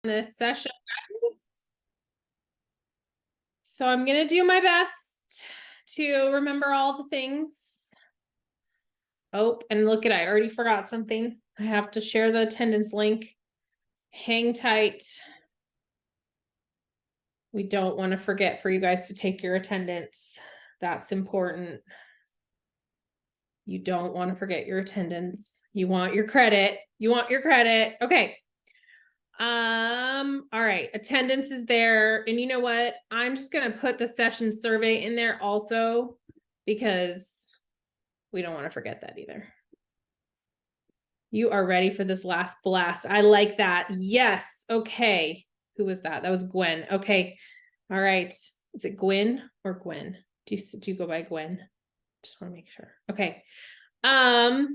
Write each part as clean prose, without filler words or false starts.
this session. So I'm going to do my best to remember all the things. Oh, and look at, I already forgot something. I have to share the attendance link. Hang tight. We don't want to forget for you guys to take your attendance. That's important. You don't want to forget your attendance. You want your credit. You want your credit. Okay. All right. Attendance is there. And you know what? I'm just going to put the session survey in there also because we don't want to forget that either. You are ready for this last blast. I like that. Yes. Okay. Who was that? That was Gwen. Okay. All right. Is it Gwen or Gwen? Do you go by Gwen? Just want to make sure. Okay. Either.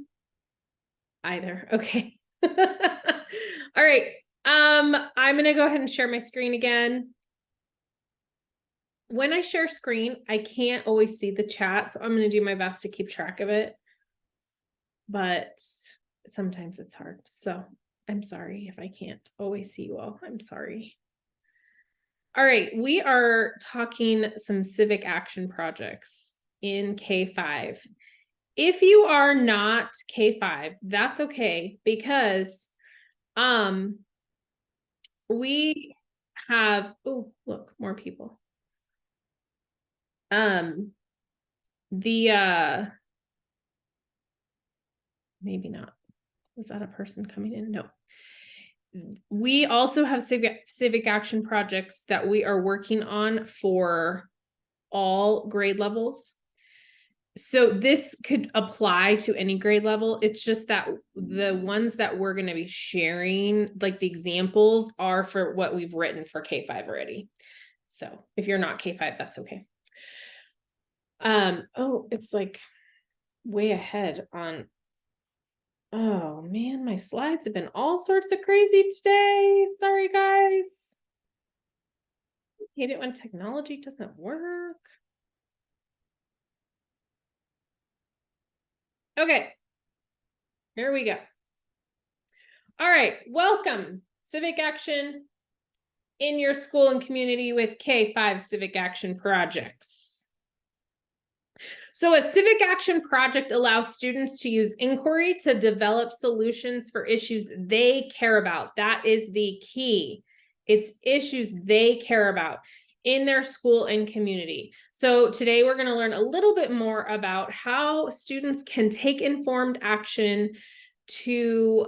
Okay. All right. I'm going to go ahead and share my screen again. When I share screen, I can't always see the chat, so I'm going to do my best to keep track of it. But sometimes it's hard. So I'm sorry if I can't always see you all. I'm sorry. All right. We are talking some civic action projects in K5. If you are not K5, that's okay, because we have, oh, look, more people. Maybe not. Was that a person coming in? No. We also have civic action projects that we are working on for all grade levels. So this could apply to any grade level. It's just that the ones that we're going to be sharing, like the examples, are for what we've written for K5 already. So if you're not K5, that's okay. Oh, it's like way ahead on. Oh man, my slides have been all sorts of crazy today. Sorry, guys. I hate it when technology doesn't work. Okay, here we go. All right, welcome, Civic Action in your school and community with K5 Civic Action Projects. So a Civic Action Project allows students to use inquiry to develop solutions for issues they care about. That is the key. It's issues they care about in their school and community. So today we're going to learn a little bit more about how students can take informed action to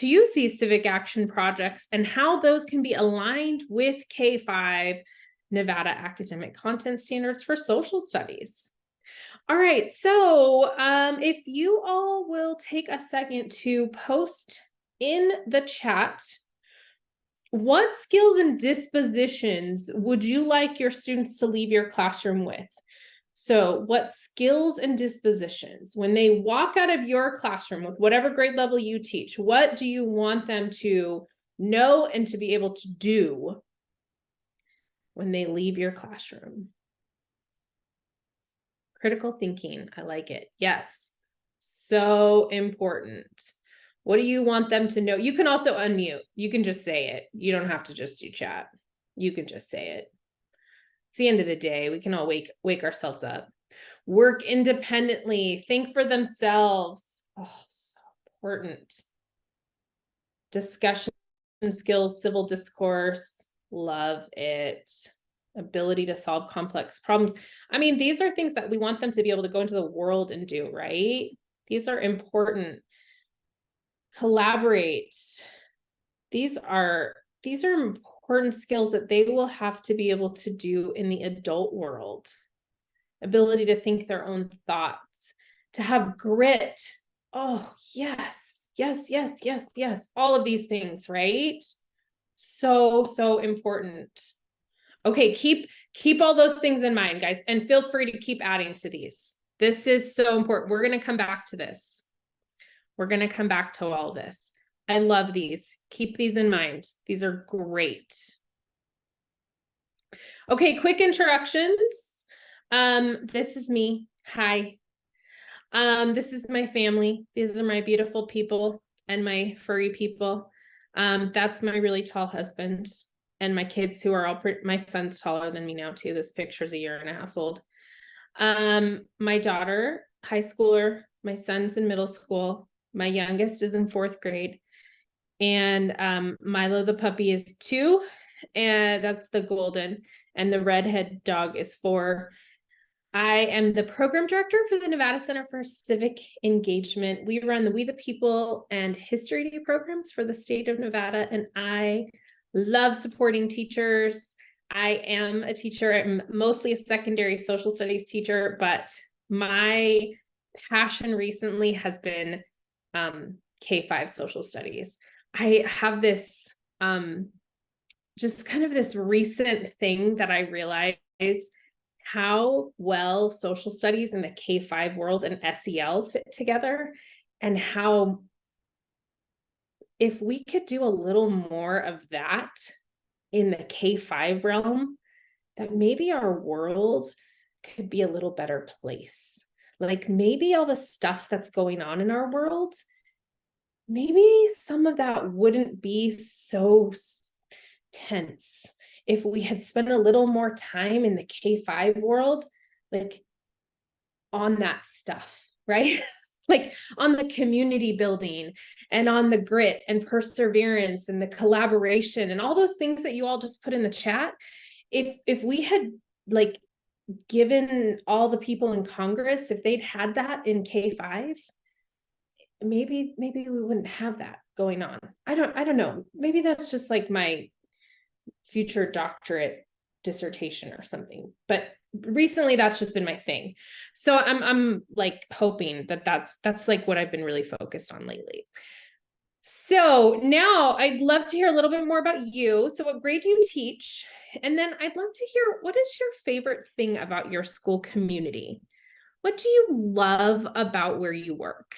use these civic action projects and how those can be aligned with K5 Nevada academic content standards for social studies. All right, so if you all will take a second to post in the chat, what skills and dispositions would you like your students to leave your classroom with? So what skills and dispositions, when they walk out of your classroom with whatever grade level you teach, what do you want them to know and to be able to do when they leave your classroom? Critical thinking, I like it. Yes, so important. What do you want them to know? You can also unmute. You can just say it. You don't have to just do chat. You can just say it. It's the end of the day. We can all wake ourselves up. Work independently. Think for themselves. Oh, so important. Discussion skills, civil discourse. Love it. Ability to solve complex problems. I mean, these are things that we want them to be able to go into the world and do, right? These are important. Collaborate. These are important skills that they will have to be able to do in the adult world. Ability to think their own thoughts, to have grit. Oh, yes, yes, yes, yes, yes. All of these things, right? So, so important. Okay, keep all those things in mind, guys, and feel free to keep adding to these. This is so important. We're going to come back to this. We're going to come back to all this. I love these. Keep these in mind. These are great. Okay, quick introductions. This is me. Hi. This is my family. These are my beautiful people and my furry people. That's my really tall husband, and my kids who are all my son's taller than me now too. This picture's a year and a half old. My daughter, high schooler, my son's in middle school, my youngest is in 4th grade, and Milo the puppy is 2, and that's the golden, and the redhead dog is 4. I am the program director for the Nevada Center for Civic Engagement. We run the We the People and History Day programs for the state of Nevada, and I love supporting teachers. I am a teacher. I'm mostly a secondary social studies teacher, but my passion recently has been K-5 social studies. I have this just kind of this recent thing that I realized how well social studies in the K-5 world and SEL fit together, and how if we could do a little more of that in the K-5 realm, that maybe our world could be a little better place. Like maybe all the stuff that's going on in our world, maybe some of that wouldn't be so tense if we had spent a little more time in the K-5 world, like on that stuff, right? Like on the community building and on the grit and perseverance and the collaboration and all those things that you all just put in the chat. If we had like given all the people in Congress, if they'd had that in K-5, maybe we wouldn't have that going on. I don't know. Maybe that's just like my future doctorate dissertation or something, but recently that's just been my thing. So I'm like hoping that that's like what I've been really focused on lately. So now I'd love to hear a little bit more about you. So what grade do you teach? And then I'd love to hear, what is your favorite thing about your school community? What do you love about where you work?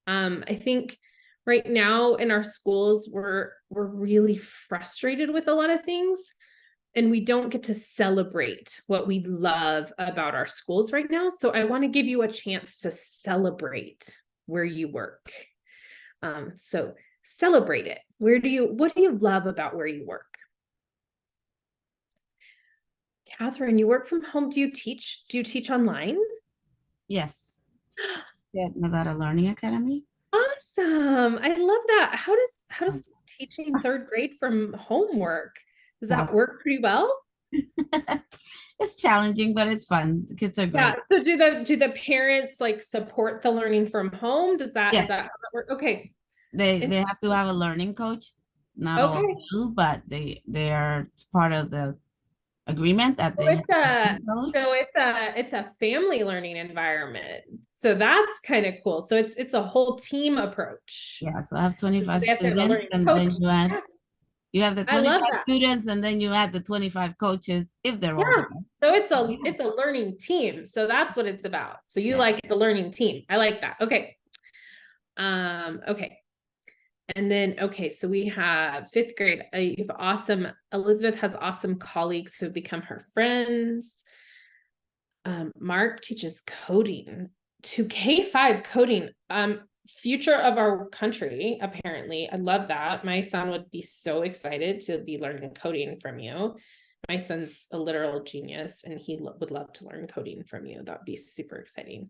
I think right now in our schools, we're really frustrated with a lot of things, and we don't get to celebrate what we love about our schools right now. So I want to give you a chance to celebrate where you work. So celebrate it. What do you love about where you work? Catherine, you work from home. Do you teach online? Yes. At Nevada Learning Academy. Awesome. I love that. How does teaching 3rd grade from home work? Does that work pretty well? It's challenging, but it's fun. The kids are great. Yeah. So do the parents like support the learning from home? Is that how that work? Okay. They have to have a learning coach. Not all do, but they are part of the agreement that they it's a family learning environment. So that's kind of cool. So it's a whole team approach. Yeah, so I have 25 students, and then you have the 25 students, and then you add the 25 coaches if they're all there. So it's a learning team. So that's what it's about. So you like the learning team. I like that. Okay. Okay. And then, okay, so we have 5th grade. Elizabeth has awesome colleagues who have become her friends. Mark teaches coding to K-5 coding. Future of our country, apparently. I love that. My son would be so excited to be learning coding from you. My son's a literal genius, and he would love to learn coding from you. That'd be super exciting.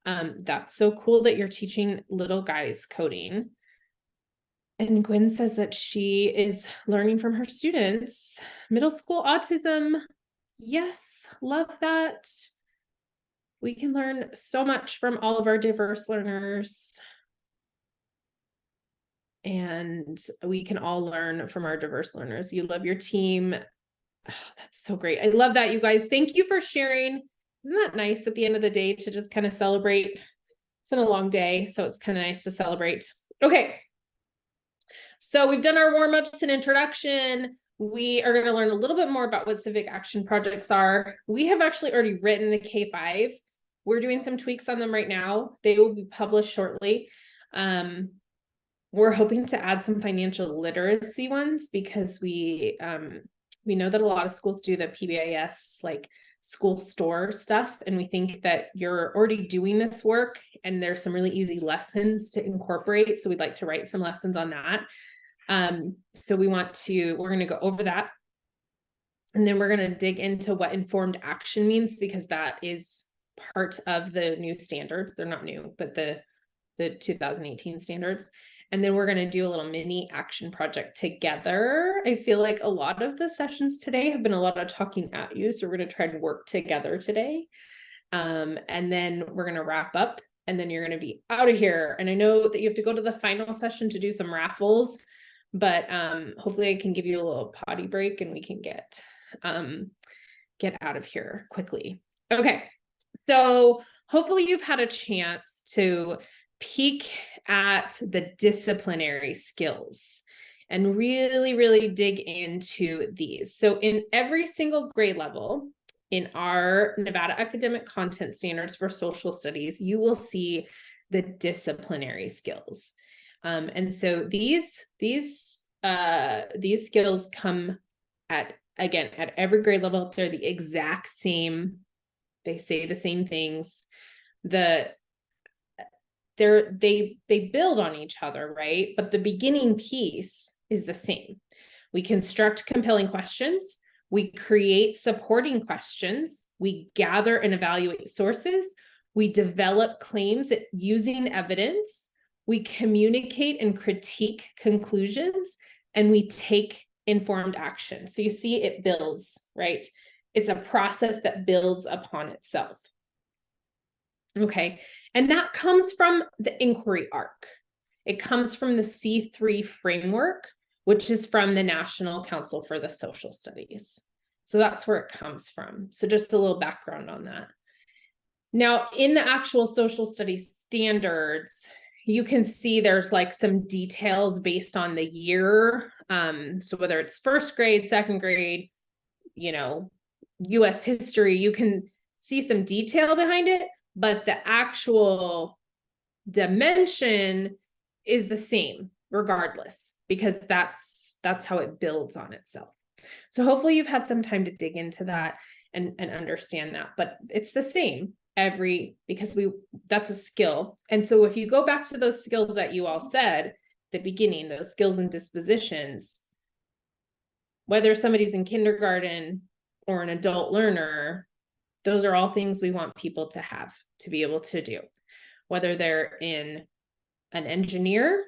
That's so cool that you're teaching little guys coding. And Gwen says that she is learning from her students. Middle school autism. Yes, love that. We can learn so much from all of our diverse learners. And we can all learn from our diverse learners. You love your team. Oh, that's so great. I love that, you guys. Thank you for sharing. Isn't that nice at the end of the day to just kind of celebrate? It's been a long day, so it's kind of nice to celebrate. Okay. So we've done our warm-ups and introduction. We are going to learn a little bit more about what Civic Action Projects are. We have actually already written the K-5. We're doing some tweaks on them right now. They will be published shortly. We're hoping to add some financial literacy ones because we know that a lot of schools do the PBIS, like school store stuff. And we think that you're already doing this work and there's some really easy lessons to incorporate. So we'd like to write some lessons on that. So we're going to go over that. And then we're going to dig into what informed action means, because that is part of the new standards. They're not new, but the 2018 standards. And then we're going to do a little mini action project together. I feel like a lot of the sessions today have been a lot of talking at you. So we're going to try to work together today. And then we're going to wrap up, and then you're going to be out of here. And I know that you have to go to the final session to do some raffles, but hopefully I can give you a little potty break and we can get out of here quickly. Okay. So hopefully you've had a chance to peek at the disciplinary skills and really, really dig into these. So in every single grade level in our Nevada Academic Content Standards for Social Studies, you will see the disciplinary skills. And so these skills come at every grade level. They're the exact same. They say the same things. They build on each other, right? But the beginning piece is the same. We construct compelling questions. We create supporting questions. We gather and evaluate sources. We develop claims using evidence. We communicate and critique conclusions, and we take informed action. So you see it builds, right? It's a process that builds upon itself. Okay. And that comes from the inquiry arc. It comes from the C3 framework, which is from the National Council for the Social Studies. So that's where it comes from. So just a little background on that. Now, in the actual social studies standards, you can see there's like some details based on the year. So whether it's first grade, second grade, US history, you can see some detail behind it, but the actual dimension is the same regardless, because that's how it builds on itself. So hopefully you've had some time to dig into that and understand that, but it's the same because that's a skill. And so if you go back to those skills that you all said at the beginning, those skills and dispositions, whether somebody's in kindergarten or an adult learner, those are all things we want people to have, to be able to do, whether they're in an engineer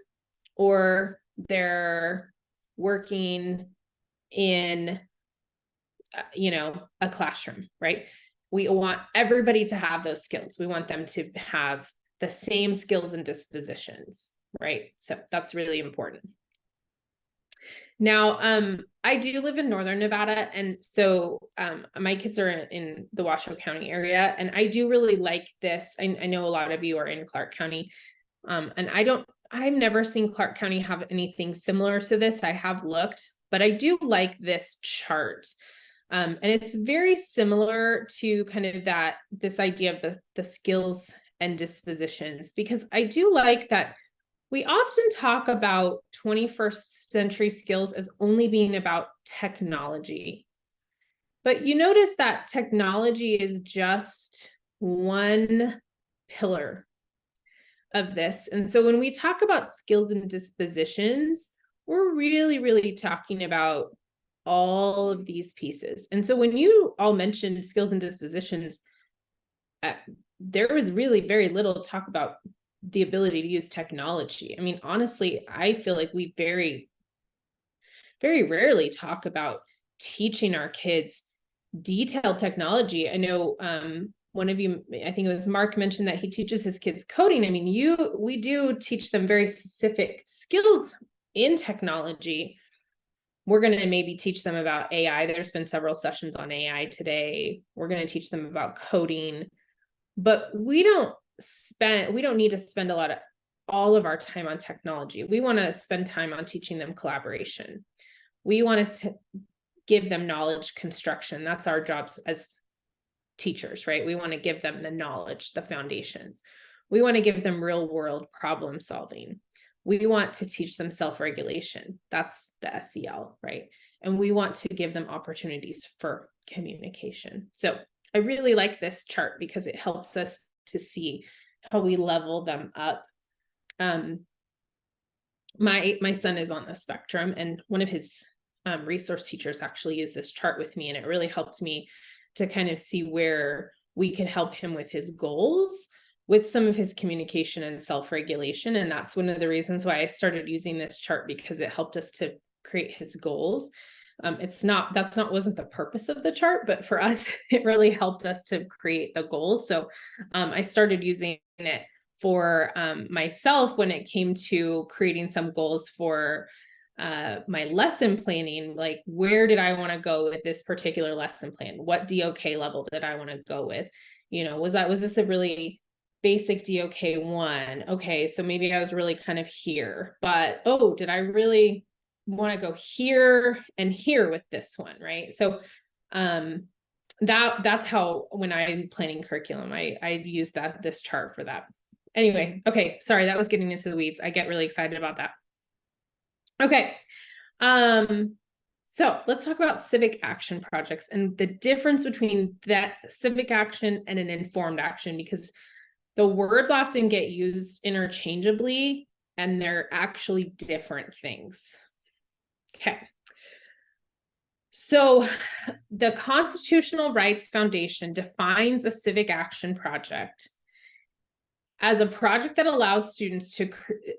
or they're working in, a classroom, right? We want everybody to have those skills. We want them to have the same skills and dispositions, right? So that's really important. Now, I do live in Northern Nevada, and so my kids are in the Washoe County area, and I do really like this. I know a lot of you are in Clark County, and I've never seen Clark County have anything similar to this. I have looked, but I do like this chart. And it's very similar to kind of this idea of the skills and dispositions, because I do like that we often talk about 21st century skills as only being about technology. But you notice that technology is just one pillar of this. And so when we talk about skills and dispositions, we're really, really talking about all of these pieces. And so when you all mentioned skills and dispositions, there was really very little talk about the ability to use technology. I mean, honestly, I feel like we very, very rarely talk about teaching our kids detailed technology. I know one of you, I think it was Mark, mentioned that he teaches his kids coding. I mean, we do teach them very specific skills in technology. We're going to maybe teach them about AI. There's been several sessions on AI today. We're going to teach them about coding, but we don't need to spend all of our time on technology. We want to spend time on teaching them collaboration. We want to give them knowledge construction. That's our jobs as teachers, right? We want to give them the knowledge, the foundations. We want to give them real world problem solving. We want to teach them self-regulation. That's the SEL, right? And we want to give them opportunities for communication. So I really like this chart because it helps us to see how we level them up. my son is on the spectrum, and one of his resource teachers actually used this chart with me, and it really helped me to kind of see where we could help him with his goals, with some of his communication and self-regulation. And that's one of the reasons why I started using this chart, because it helped us to create his goals. Wasn't the purpose of the chart, but for us, it really helped us to create the goals. So I started using it for myself when it came to creating some goals for my lesson planning. Like, where did I want to go with this particular lesson plan? What DOK level did I want to go with? Was this a really basic DOK 1? Okay, so maybe I was really kind of here, but did I really want to go here and here with this one, right? So that's how, when I'm planning curriculum, I use this chart for that. Anyway, okay, sorry, that was getting into the weeds. I get really excited about that. Okay, so let's talk about civic action projects and the difference between that civic action and an informed action, because the words often get used interchangeably and they're actually different things. Okay. So the Constitutional Rights Foundation defines a civic action project as a project that allows students to create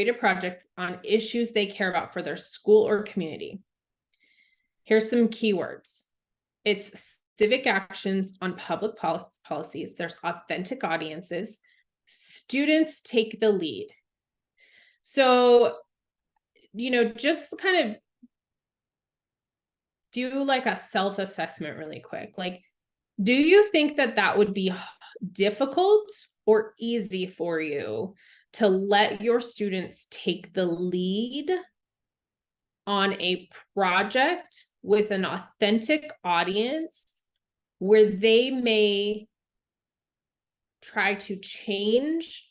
a project on issues they care about for their school or community. Here's some keywords. It's civic actions on public policies. There's authentic audiences. Students take the lead. So, just kind of do like a self-assessment really quick. Like, do you think that would be difficult or easy for you to let your students take the lead on a project with an authentic audience where they may try to change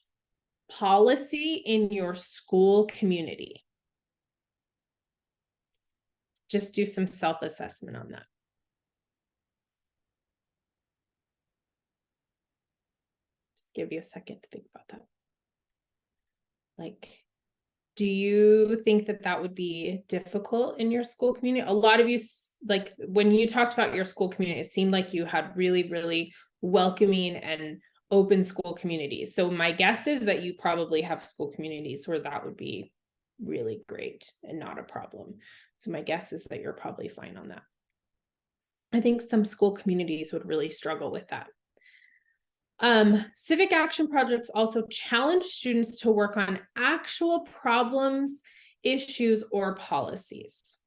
policy in your school community? Just do some self-assessment on that. Just give you a second to think about that. Like, do you think that would be difficult in your school community? A lot of you, like, when you talked about your school community, it seemed like you had really, really welcoming and open school communities. So my guess is that you probably have school communities where that would be really great and not a problem. So my guess is that you're probably fine on that. I think some school communities would really struggle with that. Civic action projects also challenge students to work on actual problems, issues, or policies.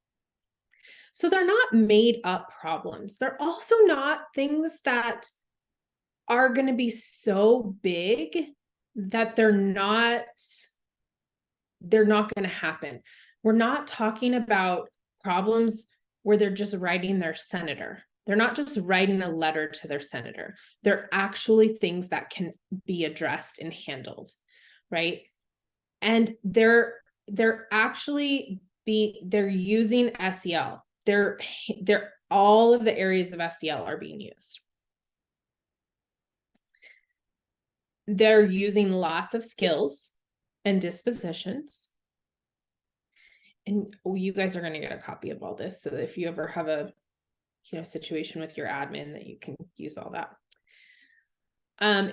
So they're not made up problems. They're also not things that are going to be so big that they're not going to happen. We're not talking about problems where they're just writing their senator. They're not just writing a letter to their senator. They're actually things that can be addressed and handled, right? And they're using SEL. They're all of the areas of SEL are being used. They're using lots of skills and dispositions. And you guys are going to get a copy of all this. So if you ever have a situation with your admin, that you can use all that.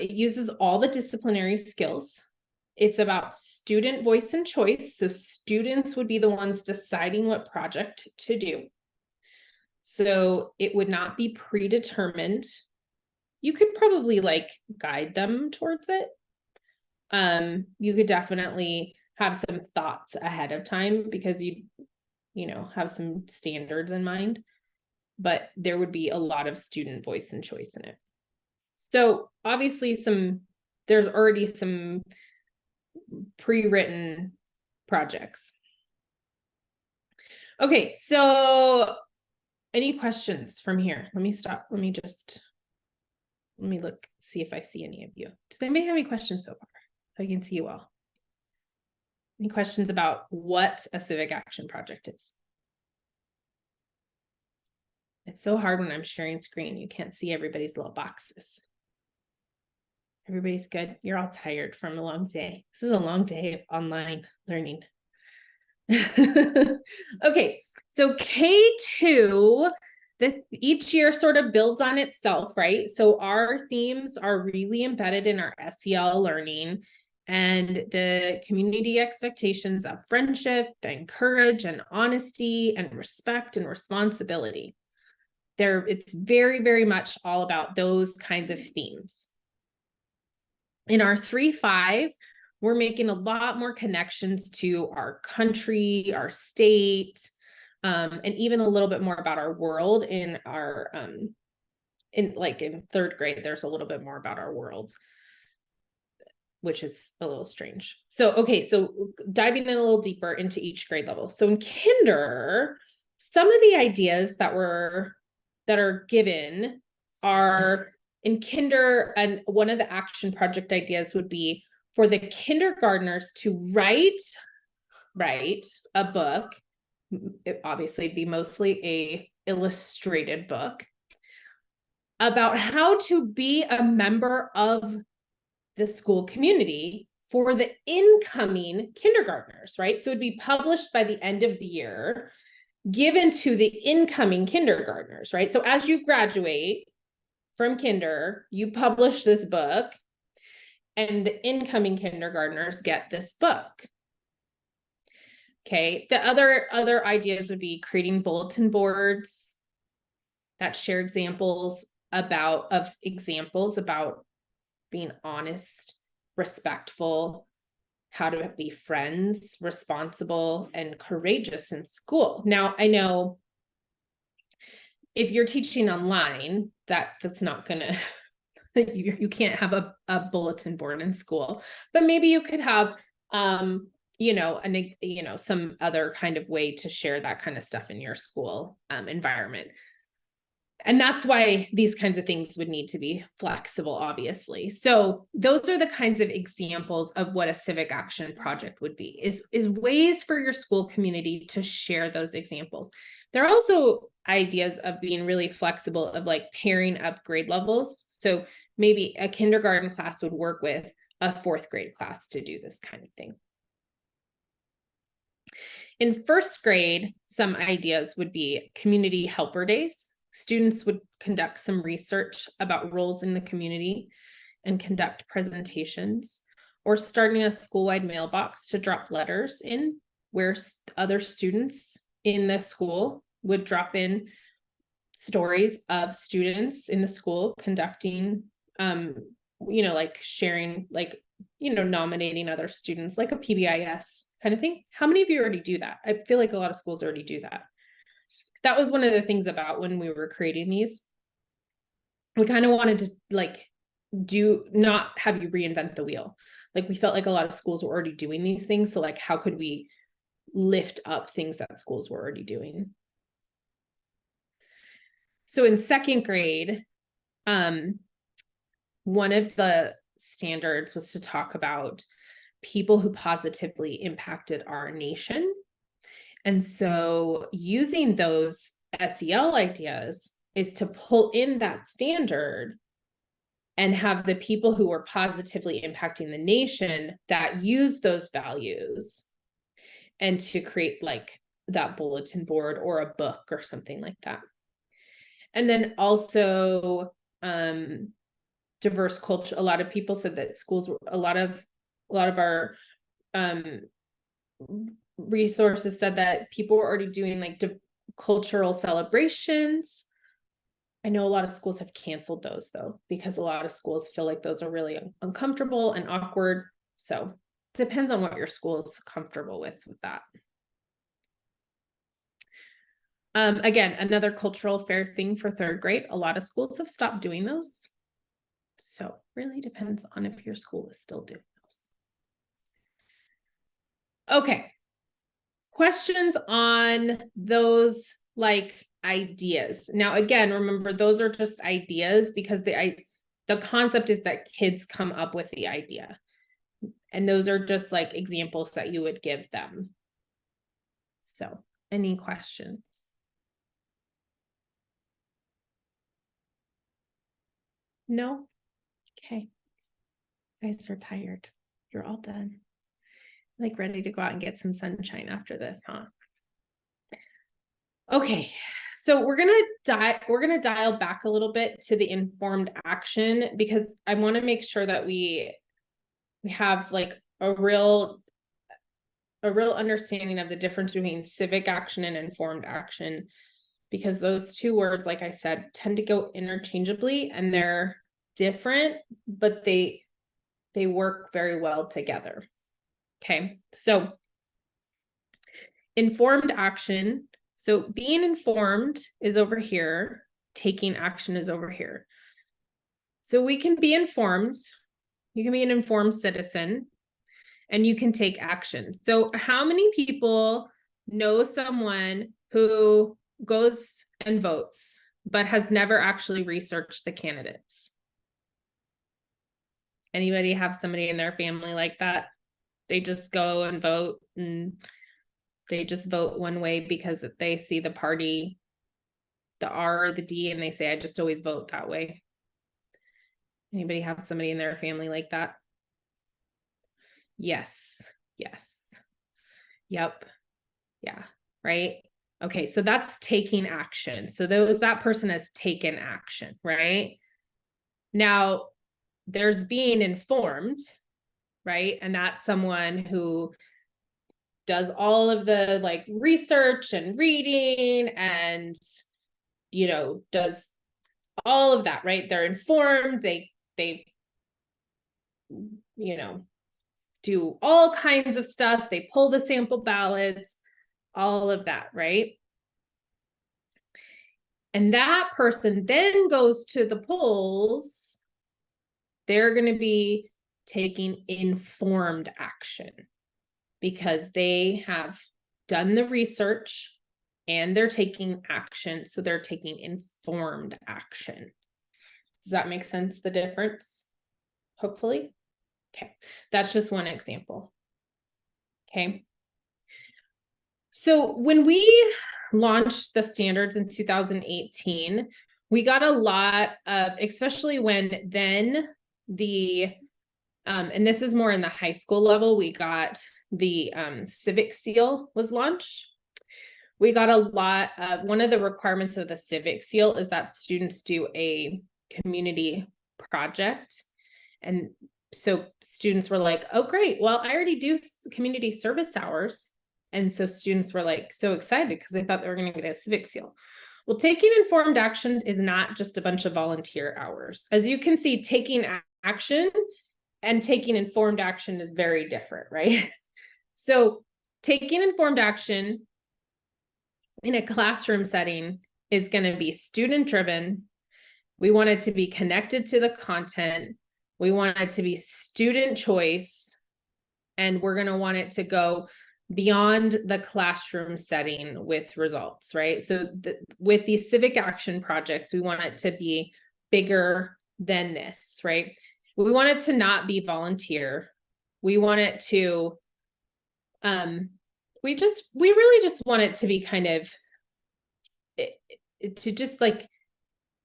It uses all the disciplinary skills. It's about student voice and choice. So students would be the ones deciding what project to do. So it would not be predetermined. You could probably guide them towards it. You could definitely have some thoughts ahead of time because you have some standards in mind, but there would be a lot of student voice and choice in it. So obviously there's already some pre-written projects. Okay, so any questions from here? Let me stop. Let me look, see if I see any of you. Does anybody have any questions so far? I can see you all. Any questions about what a civic action project is? It's so hard when I'm sharing screen. You can't see everybody's little boxes. Everybody's good. You're all tired from a long day. This is a long day of online learning. Okay, so K2, each year sort of builds on itself, right? So our themes are really embedded in our SEL learning, and the community expectations of friendship and courage and honesty and respect and responsibility. It's very, very much all about those kinds of themes. In our 3-5, we're making a lot more connections to our country, our state, and even a little bit more about our world in our, in 3rd grade, there's a little bit more about our world, which is a little strange. So, okay, so diving in a little deeper into each grade level. So in kinder, some of the ideas that are given are in kinder, and one of the action project ideas would be for the kindergartners to write a book. It obviously be mostly a illustrated book about how to be a member of the school community for the incoming kindergartners, right? So it'd be published by the end of the year, given to the incoming kindergartners, right? So as you graduate from kinder, you publish this book, and the incoming kindergartners get this book. Okay, the other ideas would be creating bulletin boards that share examples about being honest, respectful, how to be friends, responsible, and courageous in school. Now, I know if you're teaching online, that's not gonna, you can't have a bulletin board in school, but maybe you could have, some other kind of way to share that kind of stuff in your school environment. And that's why these kinds of things would need to be flexible, obviously. So those are the kinds of examples of what a civic action project would be, is ways for your school community to share those examples. There are also ideas of being really flexible, of like pairing up grade levels. So maybe a kindergarten class would work with a 4th grade class to do this kind of thing. In 1st grade, some ideas would be community helper days. Students would conduct some research about roles in the community and conduct presentations, or starting a school-wide mailbox to drop letters in, where other students in the school would drop in stories of students in the school conducting, like sharing, nominating other students, like a PBIS kind of thing. How many of you already do that? I feel like a lot of schools already do that. That was one of the things about when we were creating these. We kind of wanted to not have you reinvent the wheel. Like, we felt like a lot of schools were already doing these things. So like, how could we lift up things that schools were already doing? So in 2nd grade, one of the standards was to talk about people who positively impacted our nation. And so using those SEL ideas is to pull in that standard and have the people who were positively impacting the nation that use those values, and to create like that bulletin board or a book or something like that. And then also diverse culture. A lot of people said that schools were, a lot of our resources said that people were already doing like cultural celebrations. I know a lot of schools have canceled those though, because a lot of schools feel like those are really uncomfortable and awkward. So it depends on what your school is comfortable with that. Again, another cultural fair thing for 3rd grade. A lot of schools have stopped doing those. So really depends on if your school is still doing those. Okay. Questions on those like ideas. Now, again, remember, those are just ideas, because the concept is that kids come up with the idea. And those are just like examples that you would give them. So, any questions? No? Okay. You guys are tired. You're all done. Like ready to go out and get some sunshine after this, huh? Okay. So we're gonna dial back a little bit to the informed action, because I want to make sure that we have like a real understanding of the difference between civic action and informed action, because those two words, like I said, tend to go interchangeably, and they're different, but they work very well together. Okay, so informed action. So being informed is over here, taking action is over here. So we can be informed, you can be an informed citizen, and you can take action. So how many people know someone who goes and votes, but has never actually researched the candidates? Anybody have somebody in their family like that? They just go and vote, and they just vote one way because they see the party, the R or the D, and they say, I just always vote that way. Anybody have somebody in their family like that? Yes. Yes. Yep. Yeah. Right. Okay. So that's taking action. So that person has taken action, right? Now there's being informed, right? And that's someone who does all of the like research and reading and, does all of that, right? They're informed. They, do all kinds of stuff. They pull the sample ballots, all of that, right? And that person then goes to the polls. They're going to be taking informed action because they have done the research and they're taking action. So they're taking informed action. Does that make sense? The difference? Hopefully. Okay. That's just one example. Okay. So when we launched the standards in 2018, we got a lot of, especially when then and this is more in the high school level, we got the Civic Seal was launched. We got a lot of, one of the requirements of the Civic Seal is that students do a community project. And so students were like, oh, great. Well, I already do community service hours. And so students were like so excited because they thought they were going to get a Civic Seal. Well, taking informed action is not just a bunch of volunteer hours. As you can see, taking action and taking informed action is very different, right? So taking informed action in a classroom setting is going to be student driven. We want it to be connected to the content. We want it to be student choice. And we're going to want it to go beyond the classroom setting with results, right? So with these civic action projects, we want it to be bigger than this, right? We want it to not be volunteer. We want it to, we really just want it to be kind of, to just like,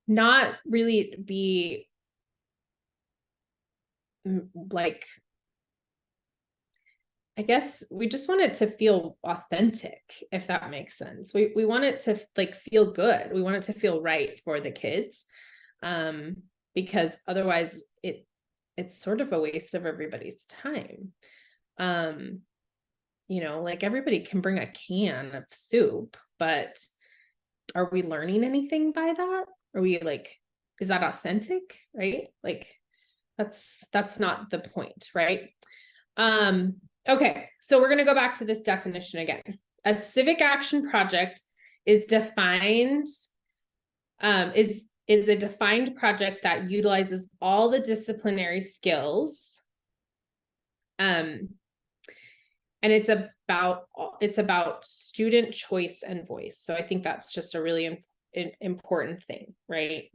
not really be like, I guess we just want it to feel authentic, if that makes sense. We want it to like feel good. We want it to feel right for the kids. Because otherwise it's sort of a waste of everybody's time. Like everybody can bring a can of soup, but are we learning anything by that? Are we like, is that authentic? Right? Like that's not the point, right? Okay, so we're going to go back to this definition again. A civic action project is defined, is a defined project that utilizes all the disciplinary skills. And it's about student choice and voice. So I think that's just a really important thing, right?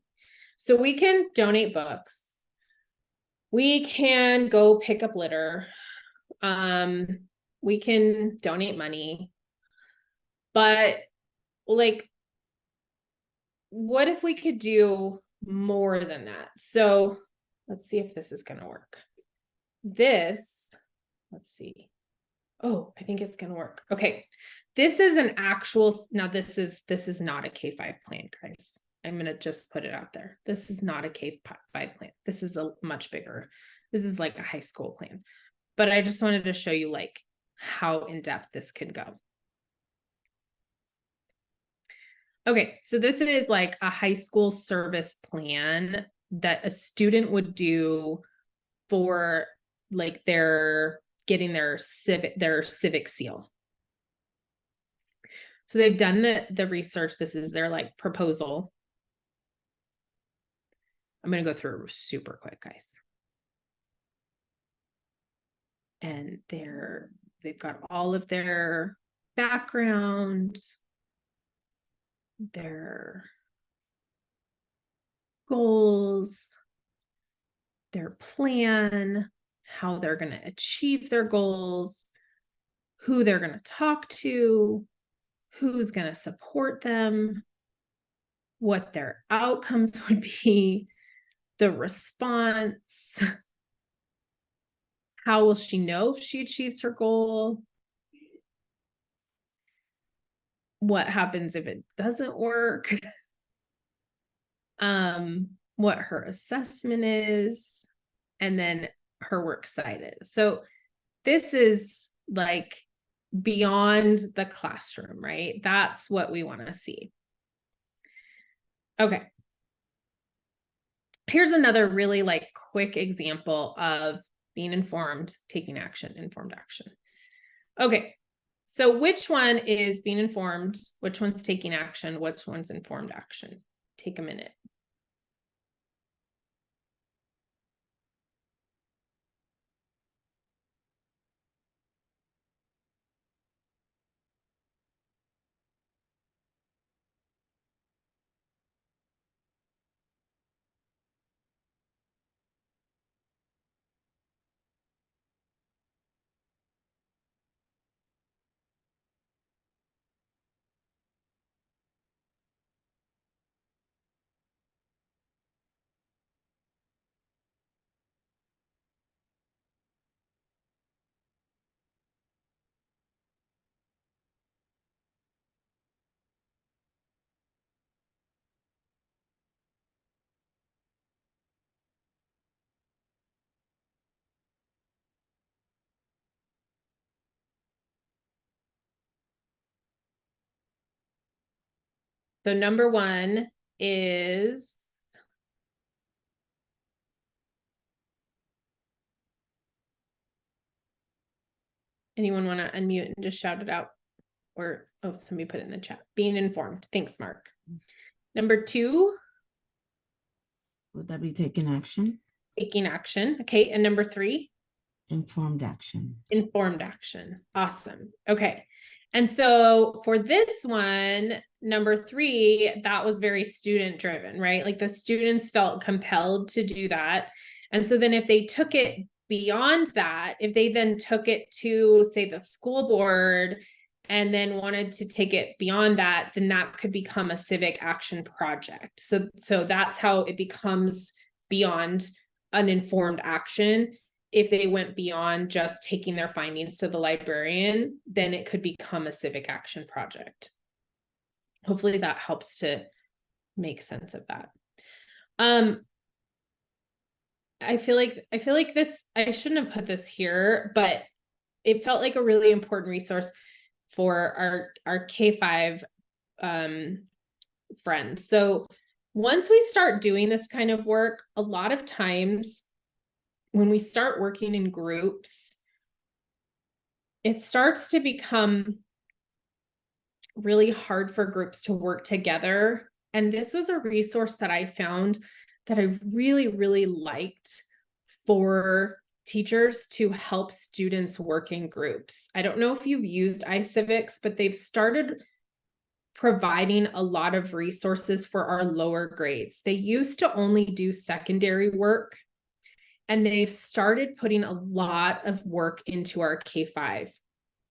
So we can donate books. We can go pick up litter. We can donate money, but like, what if we could do more than that. So let's see if this is going to work. This, let's see. Oh, I think it's going to work. Okay. This is an actual, now this is not a K-5 plan, guys. I'm going to just put it out there. This is not a K-5 plan. This is a much bigger, this is like a high school plan. But I just wanted to show you like how in depth this could go. Okay, so this is like a high school service plan that a student would do for like their getting their civic seal. So they've done the research. This is their like proposal. I'm going to go through it super quick, guys. And they've got all of their background, their goals, their plan, how they're going to achieve their goals, who they're going to talk to, who's going to support them, what their outcomes would be, the response, how will she know if she achieves her goal, what happens if it doesn't work, what her assessment is, and then her work cited. So this is like beyond the classroom, right? That's what we want to see. Okay. Here's another really like quick example of being informed, taking action, informed action. Okay. So which one is being informed? Which one's taking action? Which one's informed action? Take a minute. So number one is anyone want to unmute and just shout it out? Or, oh, somebody put it in the chat. Being informed. Thanks, Mark. Number two. Would that be taking action? Taking action. Okay. And number three. Informed action. Informed action. Awesome. Okay. And so for this one, number three, that was very student driven, right? Like the students felt compelled to do that. And so then if they took it beyond that, if they then took it to, say, the school board and then wanted to take it beyond that, then that could become a civic action project. So that's how it becomes beyond an informed action. If they went beyond just taking their findings to the librarian, then it could become a civic action project. Hopefully that helps to make sense of that. I feel like this, I shouldn't have put this here, but it felt like a really important resource for our K-5 friends. So once we start doing this kind of work, a lot of times when we start working in groups, it starts to become really hard for groups to work together. And this was a resource that I found that I really, really liked for teachers to help students work in groups. I don't know if you've used iCivics, but they've started providing a lot of resources for our lower grades. They used to only do secondary work, and they've started putting a lot of work into our K-5.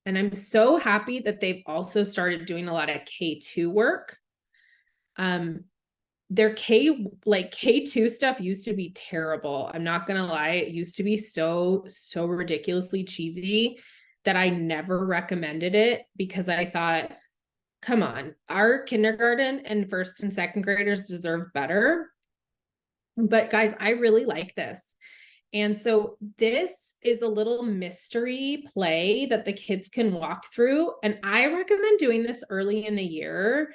And I'm so happy that they've also started doing a lot of K-2 work. their K2 stuff used to be terrible. I'm not gonna lie, it used to be so ridiculously cheesy that I never recommended it because I thought, come on, our kindergarten and first and second graders deserve better. But guys, I really like this. And so this is a little mystery play that the kids can walk through. And I recommend doing this early in the year.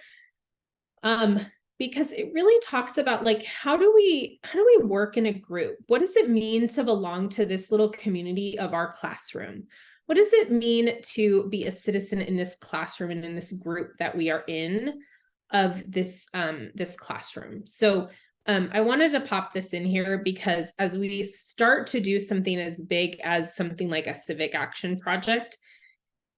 Because it really talks about like how do we work in a group? What does it mean to belong to this little community of our classroom? What does it mean to be a citizen in this classroom and in this group that we are in of this classroom? So I wanted to pop this in here because as we start to do something as big as something like a civic action project,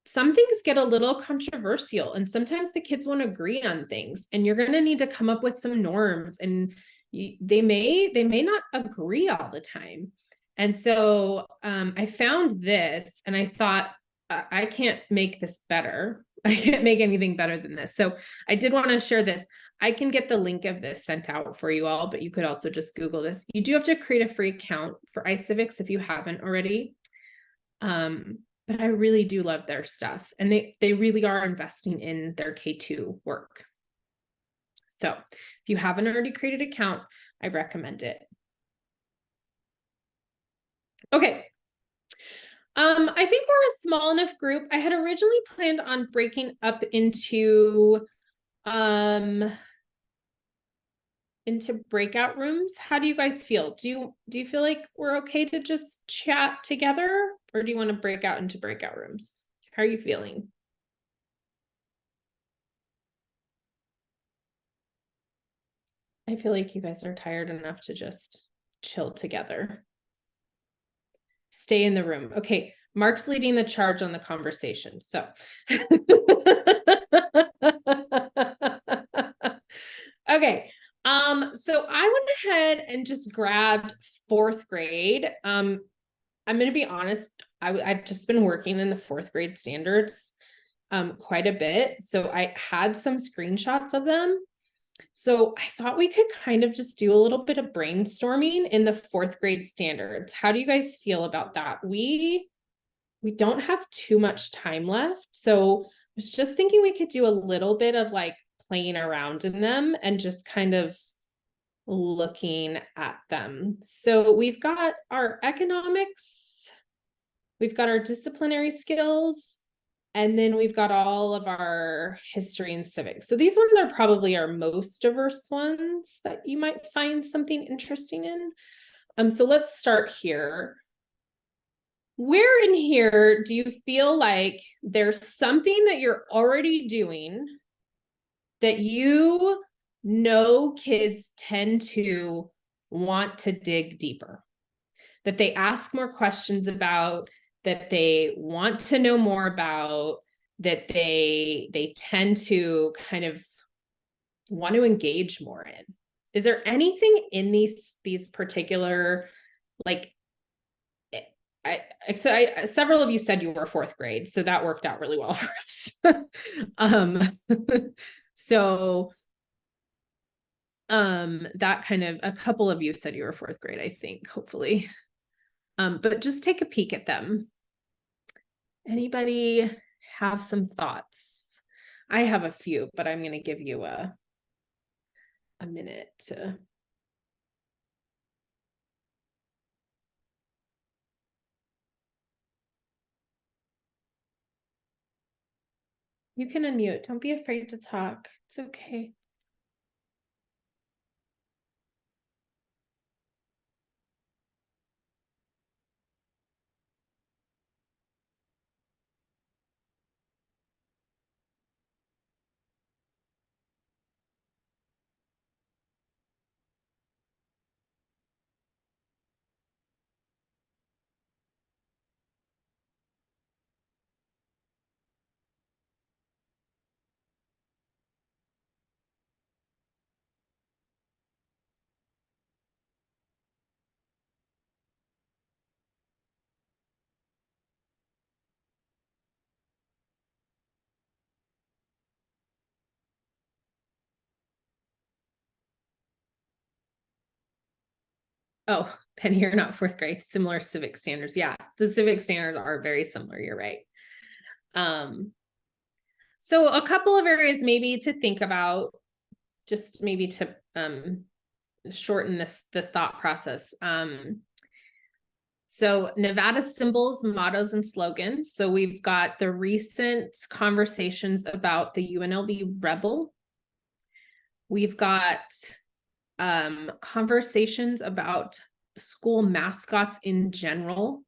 some things get a little controversial and sometimes the kids won't agree on things and you're going to need to come up with some norms and they may not agree all the time. And so I found this and I thought I can't make this better. I can't make anything better than this. So I did want to share this. I can get the link of this sent out for you all, but you could also just Google this. You do have to create a free account for iCivics if you haven't already. But I really do love their stuff and they really are investing in their K2 work. So if you haven't already created an account, I recommend it. Okay. I think we're a small enough group. I had originally planned on breaking up into breakout rooms. How do you guys feel? Do you feel like we're okay to just chat together or do you want to break out into breakout rooms? How are you feeling? I feel like you guys are tired enough to just chill together. Stay in the room. Okay, Mark's leading the charge on the conversation. So okay. So I went ahead and just grabbed fourth grade. I'm gonna be honest, I've just been working in the fourth grade standards quite a bit. So I had some screenshots of them. So I thought we could kind of just do a little bit of brainstorming in the fourth grade standards. How do you guys feel about that? We don't have too much time left. So I was just thinking we could do a little bit of like playing around in them and just kind of looking at them. So we've got our economics, we've got our disciplinary skills, and then we've got all of our history and civics. So these ones are probably our most diverse ones that you might find something interesting in. So let's start here. Where in here do you feel like there's something that you're already doing that you know kids tend to want to dig deeper, that they ask more questions about, that they want to know more about, that they tend to kind of want to engage more in? Is there anything in these particular, like, several of you said you were fourth grade, so that worked out really well for us. So that kind of, a couple of you said you were fourth grade, I think, hopefully. But just take a peek at them. Anybody have some thoughts? I have a few, but I'm going to give you a minute to. You can unmute. Don't be afraid to talk. It's okay. Oh, Penny, you're not fourth grade. Similar civic standards. Yeah, the civic standards are very similar. You're right. So a couple of areas maybe to think about, just maybe to shorten this thought process. So Nevada symbols, mottos, and slogans. So we've got the recent conversations about the UNLV Rebel. We've got conversations about school mascots in general.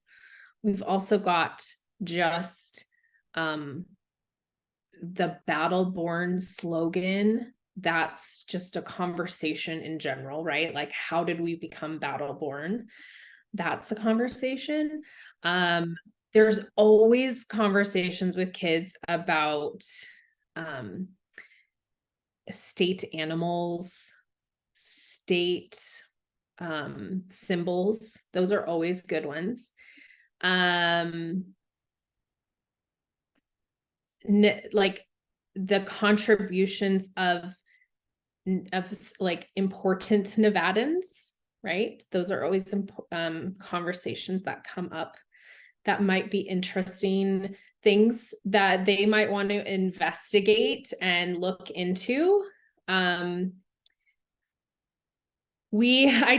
We've also got just the Battle-Born slogan. That's just a conversation in general, right? Like, how did we become battle-born? That's a conversation. There's always conversations with kids about state animals, state symbols. Those are always good ones. Like the contributions of like important Nevadans, right? Those are always conversations that come up that might be interesting, things that they might want to investigate and look into. I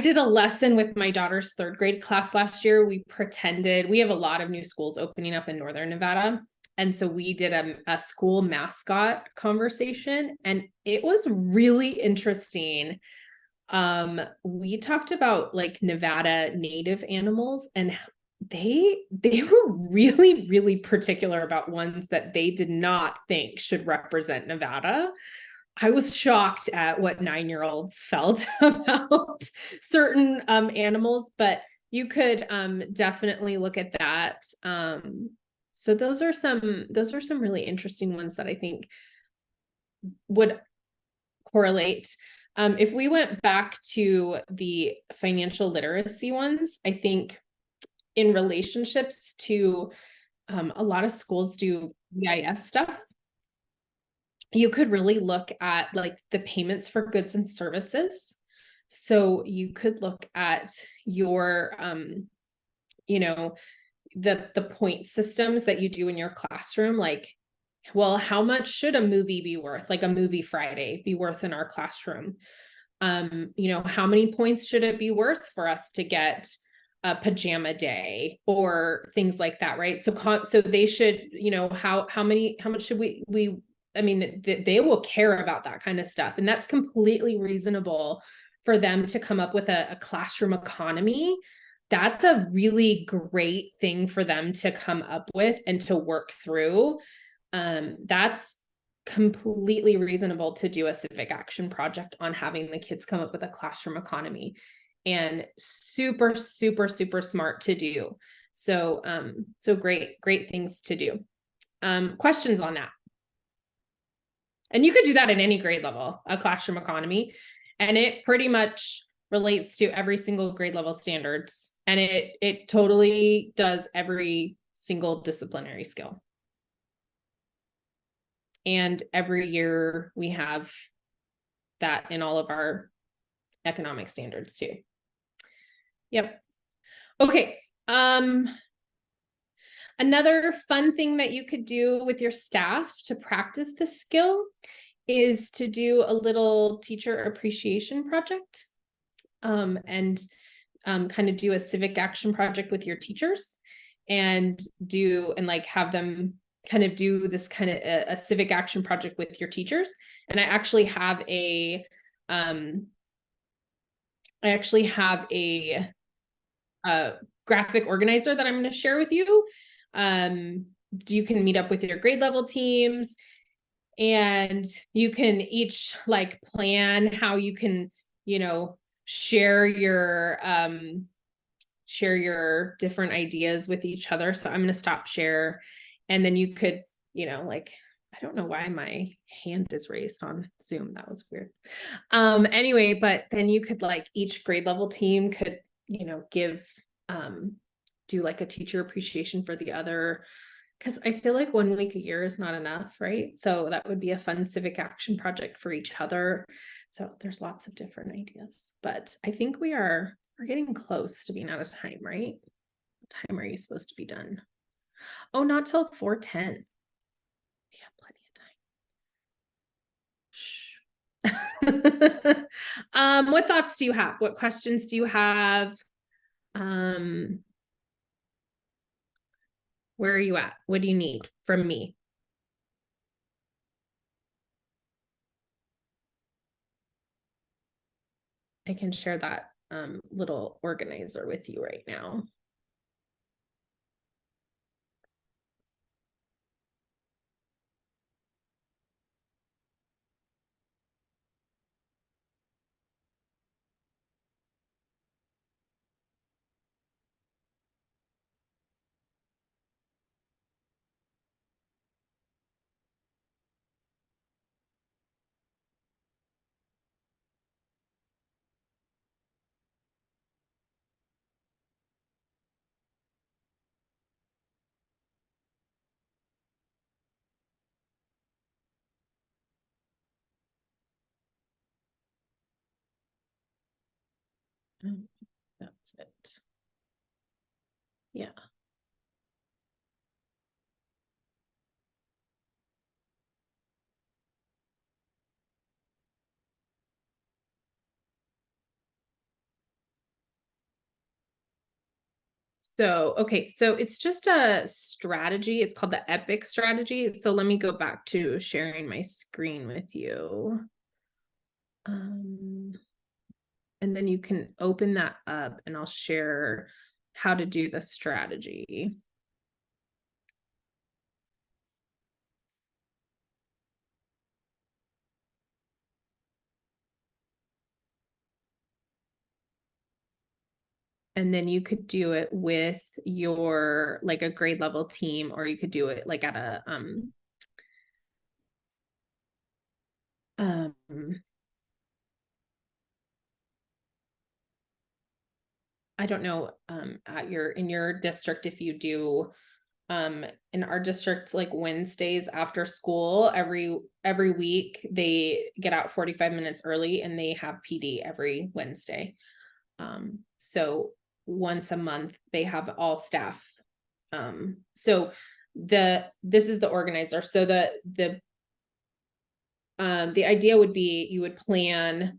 did a lesson with my daughter's third grade class last year. We have a lot of new schools opening up in Northern Nevada. And so we did a school mascot conversation, and it was really interesting. We talked about like Nevada native animals, and they were really, really particular about ones that they did not think should represent Nevada. I was shocked at what 9-year-olds felt about certain animals, but you could definitely look at that. So those are some really interesting ones that I think would correlate. If we went back to the financial literacy ones, I think in relationships to a lot of schools do EIS stuff. You could really look at like the payments for goods and services. So you could look at your, you know, the point systems that you do in your classroom, like, well, how much should a movie be worth, like a movie Friday be worth in our classroom? You know, how many points should it be worth for us to get a pajama day or things like that, right? So they should, you know, how much should I mean, they will care about that kind of stuff. And that's completely reasonable for them to come up with a classroom economy. That's a really great thing for them to come up with and to work through. That's completely reasonable to do a civic action project on having the kids come up with a classroom economy, and super, super, super smart to do. So, so great things to do. Questions on that? And you could do that in any grade level, a classroom economy, and it pretty much relates to every single grade level standards. And it totally does every single disciplinary skill. And every year we have that in all of our economic standards too. Yep. Okay. Another fun thing that you could do with your staff to practice this skill is to do a little teacher appreciation project, and kind of do a civic action project with your teachers, and like have them kind of do this kind of a civic action project with your teachers. And I actually have a graphic organizer that I'm going to share with you. You can meet up with your grade level teams, and you can each like plan how you can, you know, share your different ideas with each other. So I'm going to stop share, and then you could, you know, like, I don't know why my hand is raised on Zoom. That was weird. Anyway, but then you could like each grade level team could, you know, do like a teacher appreciation for the other, because I feel like 1 week a year is not enough, right? So that would be a fun civic action project for each other. So there's lots of different ideas. but I think we're getting close to being out of time, right? What time are you supposed to be done? Oh, not till 4:10. Yeah, plenty of time. Shh. What thoughts do you have? What questions do you have? Where are you at? What do you need from me? I can share that little organizer with you right now. That's it. Yeah. So, okay, so it's just a strategy. It's called the EPIC strategy. So let me go back to sharing my screen with you. And then you can open that up and I'll share how to do the strategy. And then you could do it with your like a grade level team, or you could do it like at a I don't know at in your district if you do in our district, like Wednesdays after school, every week they get out 45 minutes early and they have PD every Wednesday. So once a month they have all staff. So this is the organizer. So the idea would be you would plan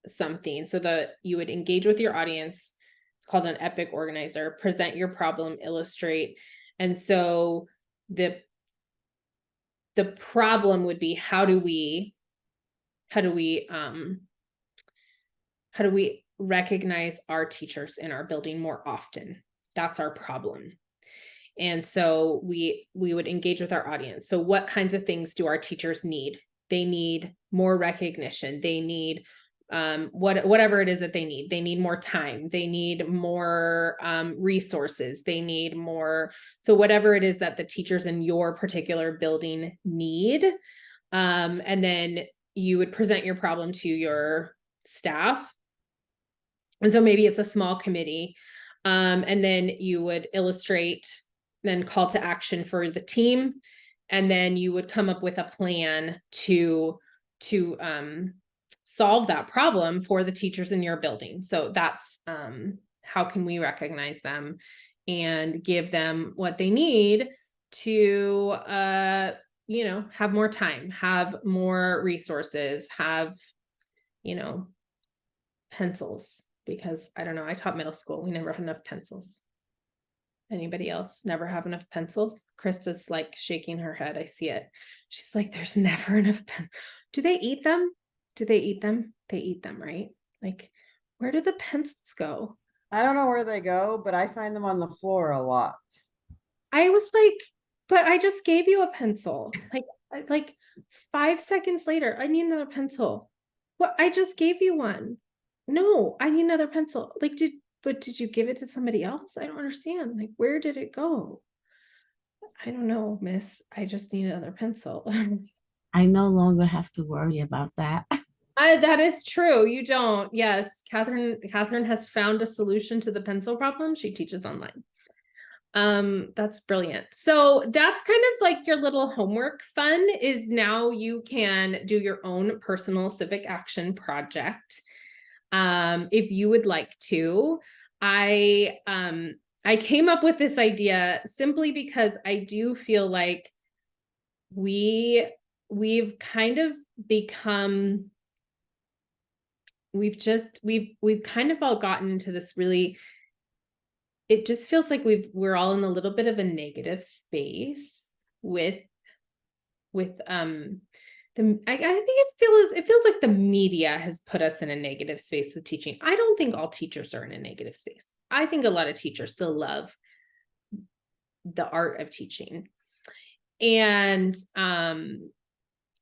something so that you would engage with your audience. It's called an EPIC organizer, present your problem, illustrate. And so the problem would be how do we recognize our teachers in our building more often? That's our problem. And so we would engage with our audience. So what kinds of things do our teachers need? They need more recognition. They need whatever it is that they need more time, they need more resources, they need more, so whatever it is that the teachers in your particular building need, and then you would present your problem to your staff. And so maybe it's a small committee, and then you would illustrate, then call to action for the team, and then you would come up with a plan to solve that problem for the teachers in your building. So that's how can we recognize them and give them what they need to have more time, have more resources, have pencils, because I don't know, I taught middle school, we never had enough pencils. Anybody else never have enough pencils? Krista's like shaking her head. I see it. She's like, there's never enough pen. Do they eat them? Do they eat them? They eat them, right? Like, where do the pencils go? I don't know where they go, but I find them on the floor a lot. I was like, but I just gave you a pencil. Like 5 seconds later, I need another pencil. What? I just gave you one. No, I need another pencil. Like, did you give it to somebody else? I don't understand. Like, where did it go? I don't know, miss. I just need another pencil. I no longer have to worry about that. That is true. You don't. Yes. Catherine has found a solution to the pencil problem. She teaches online. That's brilliant. So that's kind of like your little homework fun is now you can do your own personal civic action project. if you would like to. I came up with this idea simply because I do feel like we've kind of become, we've kind of all gotten into this really, it just feels like we're all in a little bit of a negative space with I think it feels like the media has put us in a negative space with teaching. I don't think all teachers are in a negative space. I think a lot of teachers still love the art of teaching, and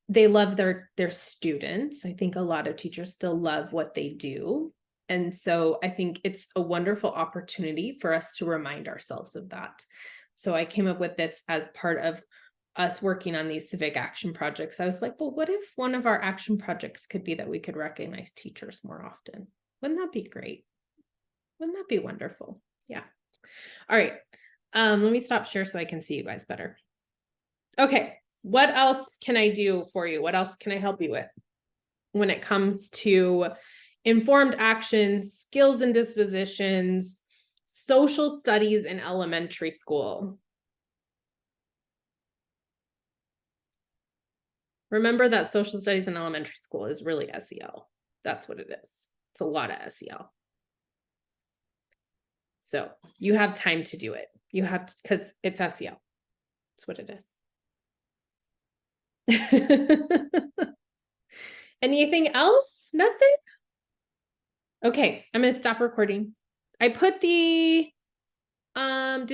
they love their students. I think a lot of teachers still love what they do. And so I think it's a wonderful opportunity for us to remind ourselves of that. So I came up with this as part of us working on these civic action projects. I was like, well, what if one of our action projects could be that we could recognize teachers more often? Wouldn't that be great? Wouldn't that be wonderful? Yeah. All right. Let me stop share so I can see you guys better. Okay. What else can I do for you? What else can I help you with when it comes to informed action, skills and dispositions, social studies in elementary school? Remember that social studies in elementary school is really SEL. That's what it is. It's a lot of SEL. So you have time to do it. You have to, because it's SEL. That's what it is. Anything else? Nothing? Okay, I'm going to stop recording. I put the, did